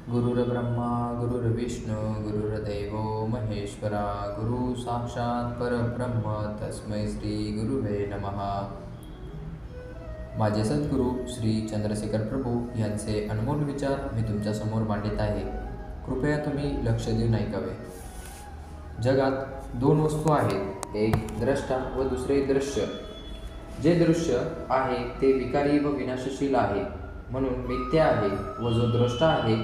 गुरुर्ब्रह्मा गुरुर्विष्णू गुरुर्दैवो महेश्वरा गुरु साक्षात परब्रह्म तस्मै श्री गुरुवे नमः. माझे सद्गुरू श्री चंद्रशेखर प्रभू यांचे अनमोल विचार मी तुमच्यासमोर मांडित आहे. कृपया तुम्ही लक्ष देऊन ऐकावे. जगात दोन वस्तू आहेत, एक द्रष्टा व दुसरे दृश्य. जे दृश्य आहे ते विकारी व विनाशशील आहे म्हणून मिथ्या आहे, व जो द्रष्टा आहे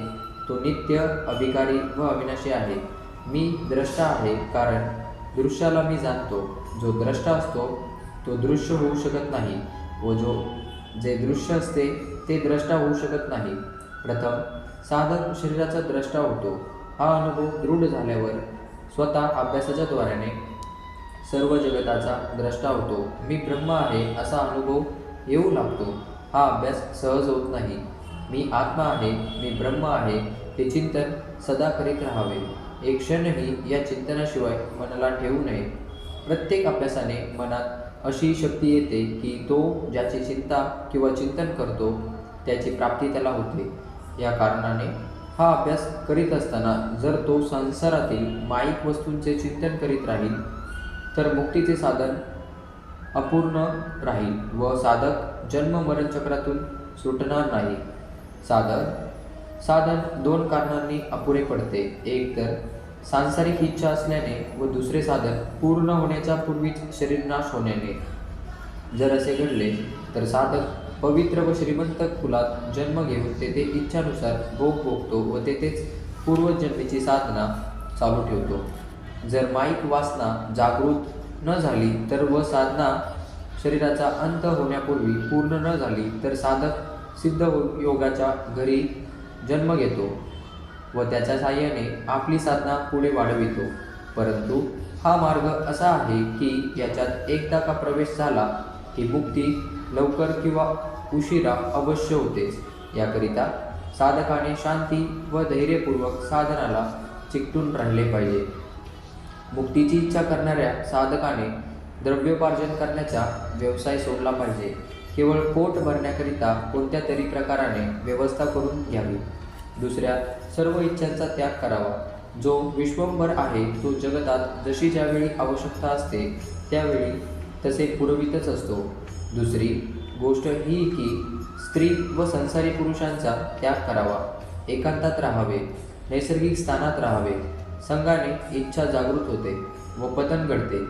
तो नित्य अविकारी व अविनाशी आहे. मी द्रष्टा आहे कारण दृश्याला मी जाणतो. जो द्रष्टा असतो तो दृश्य होऊ शकत नाही, व जे दृश्य असते ते द्रष्टा होऊ शकत नाही. प्रथम साधक शरीराचा द्रष्टा होतो. हा अनुभव दृढ झाल्यावर स्वतः अभ्यासाच्या द्वाराने सर्व जगताचा द्रष्टा होतो. मी ब्रह्म आहे असा अनुभव येऊ लागतो. हा अभ्यास सहज होत नाही. मी आत्मा आहे, मी ब्रह्म आहे हे चिंतन सदा करीत राहावे. एक क्षणही या चिंतनाशिवाय मनाला ठेवू नये. प्रत्येक अभ्यासाने मनात अशी शक्ती येते की तो ज्याची चिंता किंवा चिंतन करतो त्याची प्राप्ती त्याला होते. या कारणाने हा अभ्यास करीत असताना जर तो संसारातील माईक वस्तूंचे चिंतन करीत राहील तर मुक्तीचे साधन अपूर्ण राहील व साधक जन्म मरण चक्रातून सुटणार नाही. साधन दोन कारणांनी अपुरे पडते. एक तर सांसारिक इच्छा असल्याने व दुसरे साधन पूर्ण होण्याच्या पूर्वीच शरीरनाश होण्याने. जर असे घडले तर साधक पवित्र व श्रीमंत कुलात जन्म घेऊन तेथे इच्छानुसार भोग भोगतो व तेथेच पूर्वजन्मीची साधना चालू ठेवतो. जर माईक वासना जागृत न झाली तर व साधना शरीराचा अंत होण्यापूर्वी पूर्ण न झाली तर साधक सिद्ध योगाच्या घरी जन्म घेतो व त्याच्या साहाय्याने आपली साधना पुढे वाढवितो. परंतु हा मार्ग असा आहे की याच्यात एकदा का प्रवेश झाला की मुक्ती लवकर किंवा उशिरा अवश्य होतेच. याकरिता साधकाने शांती व धैर्यपूर्वक साधनाला चिकटून राहिले पाहिजे. मुक्तीची इच्छा करणाऱ्या साधकाने द्रव्योपार्जन करण्याचा व्यवसाय सोडला पाहिजे. केवळ पोट भरण्याकरिता कोणत्या तरी प्रकाराने व्यवस्था करून घ्यावी. दुसऱ्या सर्व इच्छांचा त्याग करावा. जो विश्वंभर आहे तो जगतात जशी ज्यावेळी आवश्यकता असते त्यावेळी तसे पुरवितच असतो. दुसरी गोष्ट ही की स्त्री व संसारी पुरुषांचा त्याग करावा. एकांतात राहावे, नैसर्गिक स्थानात राहावे. संघाने इच्छा जागृत होते व पतन घडते.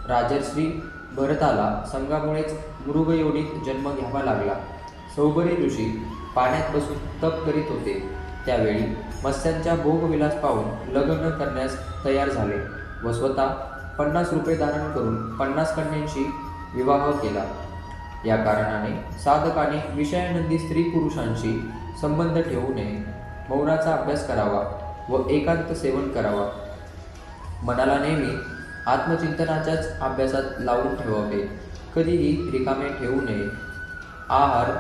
राजर्षी भरताला संघामुळेच मृगयोनीत जन्म घ्यावा लागला. सौबरी ऋषी पाण्यात बसून तप करीत होते. त्यावेळी मत्स्यांच्या भोगविलास पाहून लग्न करण्यास तयार झाले व स्वतः 50 रुपये धारण करून 50 कन्यांशी विवाह केला. या कारणाने साधकाने विषयानंदी स्त्री पुरुषांशी संबंध ठेवू नये. मौनाचा अभ्यास करावा व एकांत सेवन करावा. मनाला नेहमी आत्मचिंतनाच्याच अभ्यासात लावून ठेवावे. कधीही रिकामे ठेवू नये. आहार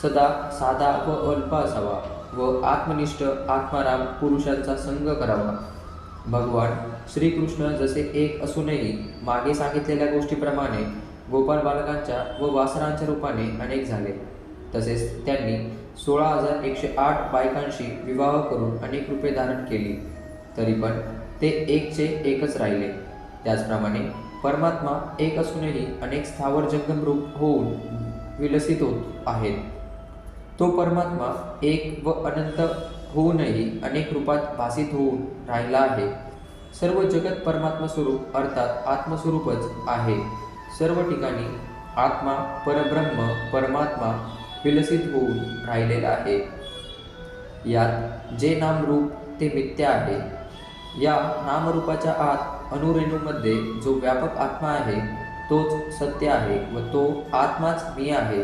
सदा साधा व अल्प असावा व आत्मनिष्ठ आत्माराम पुरुषांचा संग करावा. भगवान श्रीकृष्ण जसे एक असूनही मागे सांगितलेल्या गोष्टीप्रमाणे गोपाल बालकांच्या व वासरांच्या रूपाने अनेक झाले. तसेच त्यांनी 16,108 बायकांशी विवाह करून अनेक रूपे धारण केली, तरी पण ते एकचे एकच राहिले. त्याचप्रमाणे परमात्मा एक असूनही अनेक स्थावर जंगम रूप होऊन विलसित होत आहेत. तो परमात्मा एक व अनंत होऊनही अनेक रूपात भासित होऊन राहिला आहे. सर्व जगत परमात्मा स्वरूप अर्थात आत्मस्वरूपच आहे. सर्व ठिकाणी आत्मा परब्रह्म परमात्मा विलसित होऊन राहिलेला आहे. यात जे नामरूप ते मिथ्या आहे. या नामरूपाच्या आत अणुरेणूमध्ये जो व्यापक आत्मा आहे तोच सत्य आहे व तो आत्माच मी आहे.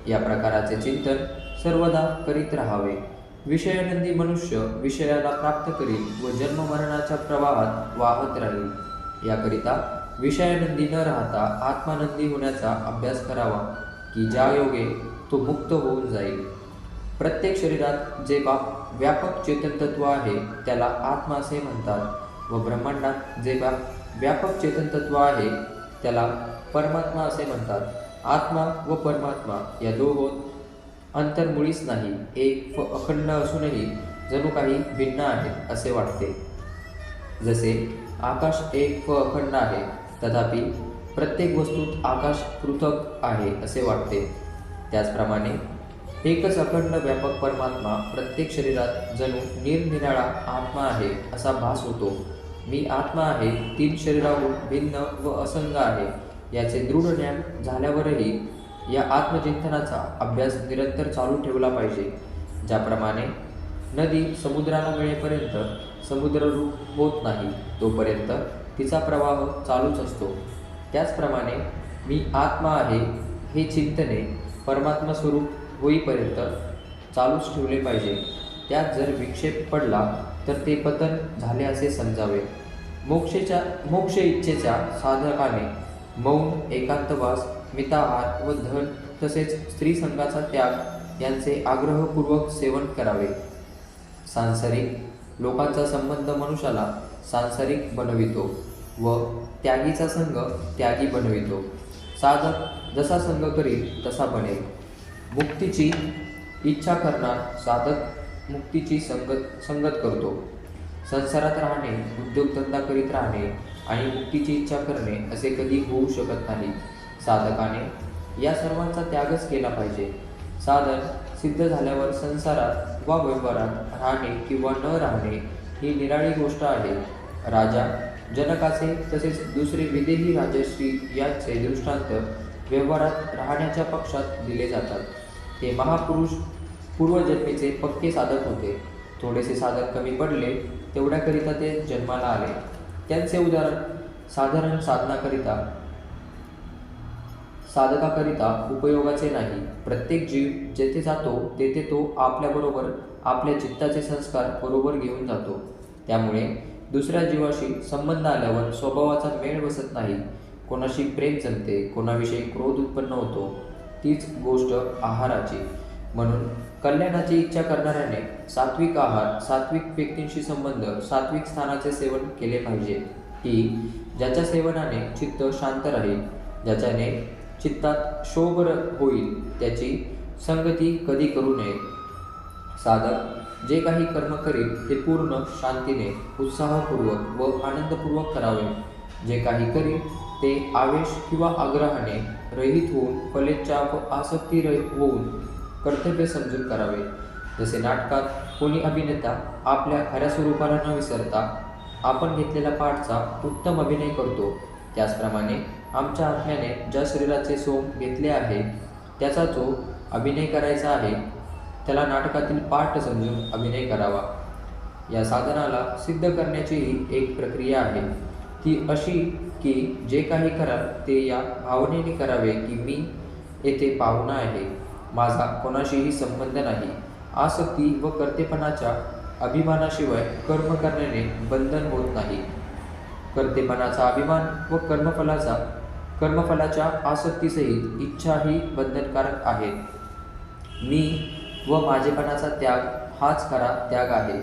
या प्रकाराचे चिंतन सर्वदा करीत राहावे. विषयानंदी मनुष्य विषयाला प्राप्त करील व जन्ममरणाच्या प्रवाहात वाहत राहील. याकरिता विषयानंदी न राहता आत्मानंदी होण्याचा अभ्यास करावा की ज्या योगे तो मुक्त होऊन जाईल. प्रत्येक शरीरात जे व्यापक चेतन तत्व आहे त्याला आत्मा असे म्हणतात व ब्रह्मांडात जे व्यापक चेतन तत्व आहे त्याला परमात्मा असे म्हणतात. आत्मा व परमात्मा या दोहोत अंतर मुळीच नाही. एक व अखंड असूनही जणू काही भिन्न आहेत असे वाटते. जसे आकाश एक व अखंड आहे, तथापि प्रत्येक वस्तूत आकाश पृथक आहे असे वाटते. त्याचप्रमाणे एकच अखंड व्यापक परमात्मा प्रत्येक शरीरात जणू निरनिराळा आत्मा आहे असा भास होतो. मी आत्मा आहे, 3 शरीराहून भिन्न व असंग आहे याचे दृढ ज्ञान झाल्यावरही या आत्मचिंतनाचा अभ्यास निरंतर चालू ठेवला पाहिजे. ज्याप्रमाणे नदी समुद्राला मिळेपर्यंत समुद्ररूप होत नाही, तोपर्यंत तिचा प्रवाह चालूच असतो. त्याचप्रमाणे मी आत्मा आहे हे चिंतने परमात्मा स्वरूप होईपर्यंत चालूच ठेवले पाहिजे. त्यात जर विक्षेप पडला तर ते पतन झाले असे समजावे. मोक्ष इच्छेच्या साधकाने मौन, एकांतवास, मिताहार व धन तसेच स्त्रीसंगाचा त्याग यांचे आग्रहपूर्वक सेवन करावे. सांसारिक लोकांचा संबंध मनुष्याला सांसारिक बनवितो व त्यागीचा संग त्यागी बनवितो. साधक जसा संग करील तसा बनेल. मुक्तीची इच्छा करणार साधक मुक्तीची संगत करतो. संसारात राहणे, उद्योगधंदा करीत राहणे आणि मुक्तीची इच्छा करणे असे कधी होऊ शकत नाही. साधकाने या सर्वांचा त्यागच केला पाहिजे. साधन सिद्ध झाल्यावर संसारात वा व्यवहारात राहणे किंवा न राहणे ही निराळी गोष्ट आहे. राजा जनकाचे तसेच दुसरे विदेही राजश्री यांचे दृष्टांत व्यवहारात राहण्याच्या पक्षात दिले जातात. ते महापुरुष पूर्वजन्मीचे पक्के साधक होते. थोडेसे साधक कमी पडले तेवढ्याकरिता ते जन्माला आले. त्यांचे उदाहरण साधारण साधकाकरिता उपयोगाचे नाही. प्रत्येक जीव जेथे जातो तेथे तो आपल्याबरोबर आपल्या चित्ताचे संस्कार बरोबर घेऊन जातो. त्यामुळे दुसऱ्या जीवाशी संबंध आल्यावर स्वभावाचा मेळ बसत नाही. कोणाशी प्रेम जमते, कोणाविषयी क्रोध उत्पन्न होतो. तीच गोष्ट आहाराची. म्हणून कल्याणाची इच्छा करणाऱ्याने सात्विक आहार, सात्विक व्यक्तींशी संबंध, सात्विक स्थानाचे सेवन केले पाहिजे, की ज्याच्या सेवनाने चित्त शांत राहील. ज्याच्याने चित्तात शोभ होईल त्याची संगती कधी करू नये. साधक जे काही कर्म करील ते पूर्ण शांतीने, उत्साहपूर्वक व आनंदपूर्वक करावे. जे काही करील ते आवेश किंवा आग्रहाने रहित होऊन, फलेच्छा व आसक्ती रहित होऊन कर्तव्य समजून करावे. जसे नाटकात कोणी अभिनेता आपल्या खऱ्या स्वरूपाला न विसरता आपण घेतलेल्या पाठचा उत्तम अभिनय करतो, त्याचप्रमाणे आमच्या आत्म्याने ज्या शरीराचे सोंग घेतले आहे त्याचा जो अभिनय करायचा आहे त्याला नाटकातील पाठ समजून अभिनय करावा. या साधनाला सिद्ध करण्याचीही एक प्रक्रिया आहे. ती अशी की जे काही कराल ते या भावनेने करावे की मी येथे पाहुणा आहे, माझा कोणाशीही संबंध नाही. आसक्ती व कर्तेपणाच्या अभिमानाशिवाय कर्म करण्याने बंधन होत नाही. कर्तेपणाचा अभिमान व कर्मफलाच्या आसक्तीसहित इच्छा ही बंधनकारक आहे. मी व माझेपणाचा त्याग हाच खरा त्याग आहे.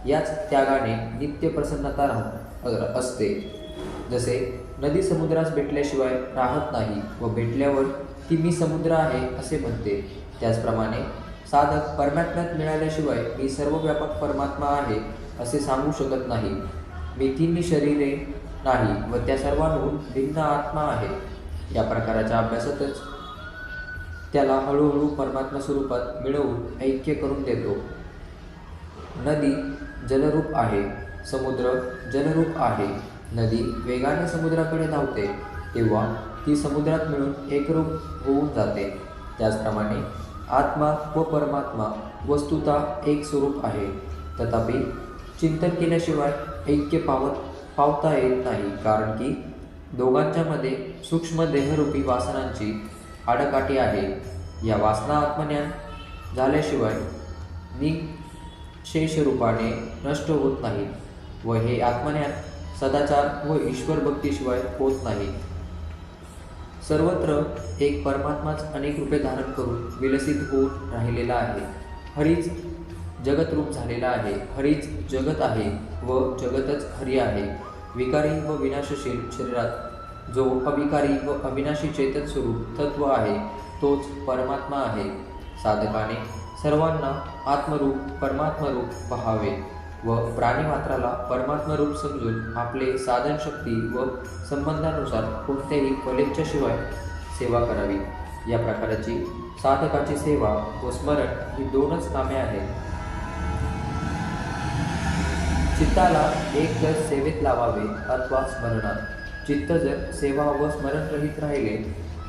याच त्यागाने नित्य प्रसन्नता असते. जसे नदी समुद्रास भेटल्याशिवाय राहत नाही व भेटल्यावर ती मी समुद्र आहे असे म्हणते, त्याचप्रमाणे साधक परमात्म्यात मिळाल्याशिवाय मी सर्वव्यापक परमात्मा आहे असे सांगू शकत नाही. मी 3 शरीरे नाही व त्या सर्वांहून भिन्न आत्मा आहे. या प्रकारच्या अभ्यासातच त्याला हळूहळू परमात्मा स्वरूपात मिळवून ऐक्य करून देतो. नदी जलरूप आहे, समुद्र जलरूप आहे. नदी वेगाने समुद्राकडे धावते तेव्हा ती समुद्रात मिळून एकरूप होऊन जाते. त्याचप्रमाणे आत्मा व परमात्मा वस्तुतः एक स्वरूप आहे. तथापि चिंतन केल्याशिवाय ऐक्य पावता येत नाही, कारण की दोघांच्या मध्ये सूक्ष्म देहरूपी वासनांची आडकाठी आहे. या वासना आत्मज्ञान झाल्याशिवाय निशेष रूपाने नष्ट होत नाही व हे आत्मज्ञान सदाचार व ईश्वर भक्तीशिवाय होत नाही. सर्वत्र एक परमात्माच अनेक रूपे धारण करून विलसित होऊन राहिलेला आहे. हरीच जगतरूप झालेला आहे. हरीच जगत आहे व जगतच हरी आहे. विकारी व विनाशशील शरीरात जो अविकारी व अविनाशी चैतन स्वरूप तत्व आहे तोच परमात्मा आहे. साधकाने सर्वांना आत्मरूप परमात्मरूप पहावे व प्राणीमात्राला परमात्मरूप समजून आपले साधनशक्ती व संबंधानुसार कोणत्याही फलेच्छेशिवाय सेवा करावी. या प्रकारची साधकाची सेवा व स्मरण ही दोनच कामे आहेत. चित्ताला एक तर सेवेत लावावे अथवा स्मरणात. चित्त जर सेवा व स्मरण रहित राहिले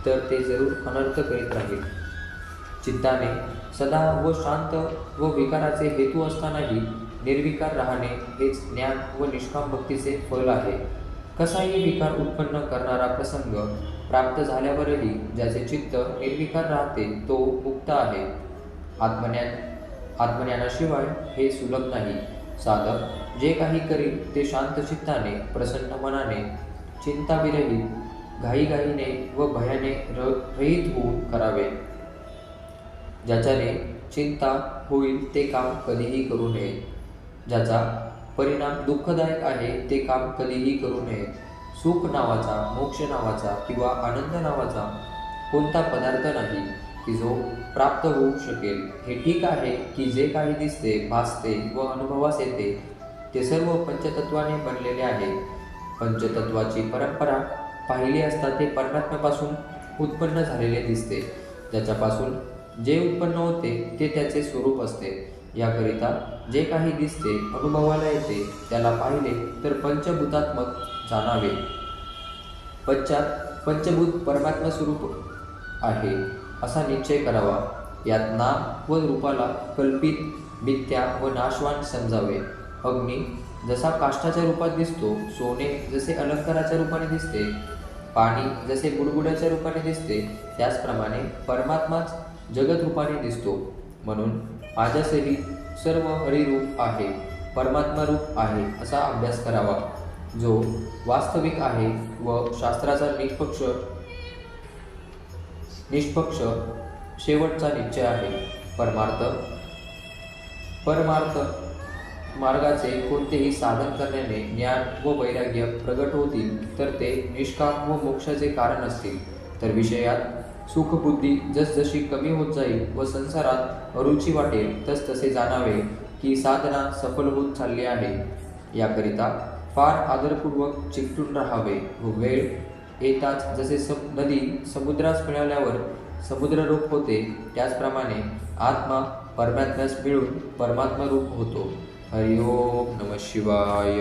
तर ते जरूर अनर्थ करीत राहील. चित्ताने सदा व शांत व विकाराचे हेतू असतानाही निर्विकार राहणे हेच ज्ञान व निष्काम भक्तीचे फल आहे. कसाही विकार उत्पन्न करणारा प्रसंग प्राप्त झाल्यावरही ज्याचे चित्त निर्विकार राहते तो मुक्त आहे. आत्मज्ञानाशिवाय हे सुलभ नाही. साधक जे काही करील ते शांत चित्ताने प्रसन्न मनाने चिंताविरहित घाईघाईने व भयाने रहित होऊन करावे. ज्याच्याने चिंता होईल ते काम कधीही करू नये. ज्याचा परिणाम दुःखदायक आहे ते काम कधीही करू नये. सुख नावाचा, मोक्ष नावाचा किंवा आनंद नावाचा कोणता पदार्थ नाही की जो प्राप्त होऊ शकेल. हे ठीक आहे की जे काही दिसते, भासते व अनुभवास येते ते सर्व पंचतत्वाने बनलेले आहे. पंचतत्वाची परंपरा पाहिली असता ते परमात्म्यापासून उत्पन्न झालेले दिसते. ज्याच्यापासून जे उत्पन्न होते ते त्याचे स्वरूप असते. याकरिता जे काही दिसते, अनुभवाला येते त्याला पाहिले तर पंचभूतात्मक जाणावे. पंचभूत परमात्मा स्वरूप आहे असा निश्चय करावा. यात नाम व रूपाला कल्पित, मिथ्या व नाशवान समजावे. अग्नी जसा काष्ठाच्या रूपात दिसतो, सोने जसे अलंकाराच्या रूपाने दिसते, पाणी जसे बुडबुड्याच्या रूपाने दिसते, त्याचप्रमाणे परमात्माच जगत रूपाने दिसतो. म्हणून आजसही सर्व हरिरूप आहे, परमात्मा रूप आहे असा अभ्यास करावा, जो वास्तविक आहे व शास्त्राचा निष्पक्ष शेवटचा निश्चय आहे. परमार्थ मार्गाचे कोणतेही साधन करण्याने ज्ञान व वैराग्य प्रगट होतील तर ते निष्काम व मोक्षाचे कारण असतील. तर विषयात सुखबुद्धी जसजशी कमी होत जाईल व संसारात अरुची वाटेल तसतसे जाणावे की साधना सफल होत चालली आहे. याकरिता फार आदरपूर्वक चिकटून राहावे व वेळ येताच जसे नदी समुद्रास मिळाल्यावर समुद्ररूप होते त्याचप्रमाणे आत्मा परमात्म्यास मिळून परमात्मा रूप होतो. हरि ओम नमः शिवाय.